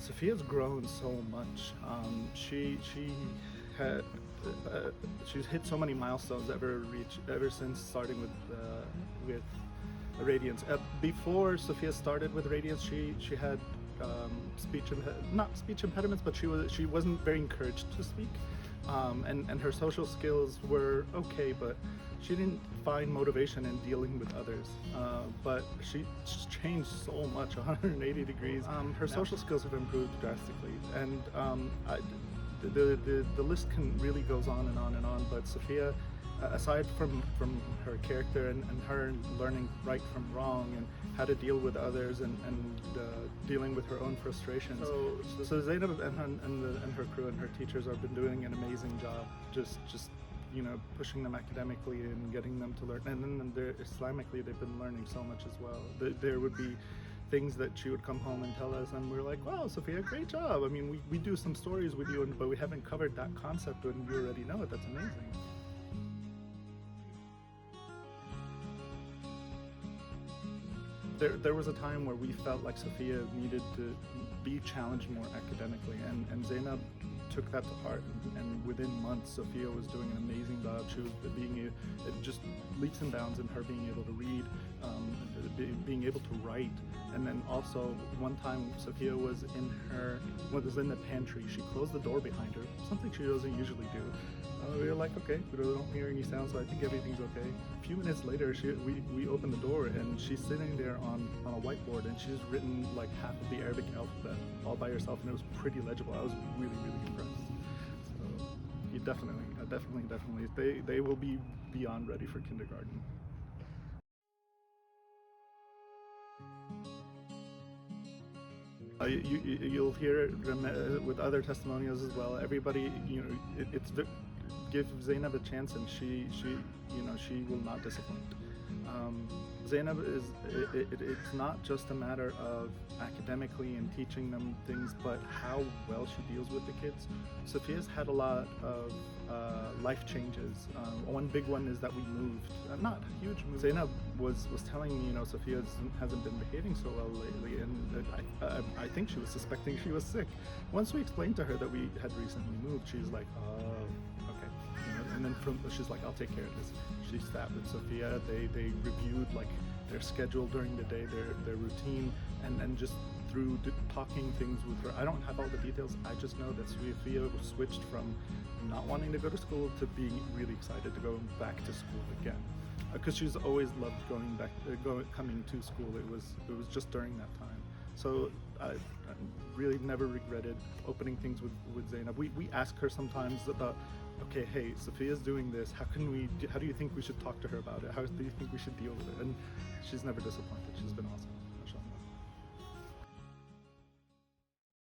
Sophia's grown so much. Had she's hit so many milestones ever since starting with Radiance. Before Sophia started with Radiance, she had not speech impediments, but she wasn't very encouraged to speak, and her social skills were okay, but she didn't find motivation in dealing with others. But she's changed so much, 180 degrees. Her social skills have improved drastically, and the list can really goes on and on and on. But Sophia, aside from her character and her learning right from wrong and how to deal with others and dealing with her own frustrations, so Zainab and her crew and her teachers have been doing an amazing job, just pushing them academically and getting them to learn, and then Islamically they've been learning so much as well. There would be things that she would come home and tell us, and we're like, wow, Sophia, great job. I mean, we do some stories with you, but we haven't covered that concept, and you already know it. That's amazing. There was a time where we felt like Sophia needed to be challenged more academically, and Zainab took that to heart, and within months Sophia was doing an amazing job. She was just leaps and bounds in her being able to read, being able to write. And then also one time Sophia was in the pantry. She closed the door behind her, something she doesn't usually do. We were like, okay, we don't hear any sound, so I think everything's okay. A few minutes later, we opened the door, and she's sitting there on a whiteboard, and she's written like half of the Arabic alphabet all by herself, and it was pretty legible. I was really, really impressed. So you definitely, they will be beyond ready for kindergarten. You'll hear it with other testimonials as well. Everybody, give Zainab a chance, and she will not disappoint. Zainab it's not just a matter of academically and teaching them things, but how well she deals with the kids. Sophia's had a lot of life changes. One big one is that we moved, not a huge move. Zainab was telling me, Sophia hasn't been behaving so well lately, and I think she was suspecting she was sick. Once we explained to her that we had recently moved, she's like, oh, okay. And then she's like, I'll take care of this. She sat with Sophia. They reviewed like their schedule during the day, their routine, and just through talking things with her. I don't have all the details. I just know that Sophia switched from not wanting to go to school to being really excited to go back to school again, because she's always loved coming to school. It was just during that time. So I really never regretted opening things with Zainab. We ask her sometimes about, okay, hey, Sophia's doing this. How do you think we should talk to her about it? How do you think we should deal with it? And she's never disappointed. She's been awesome.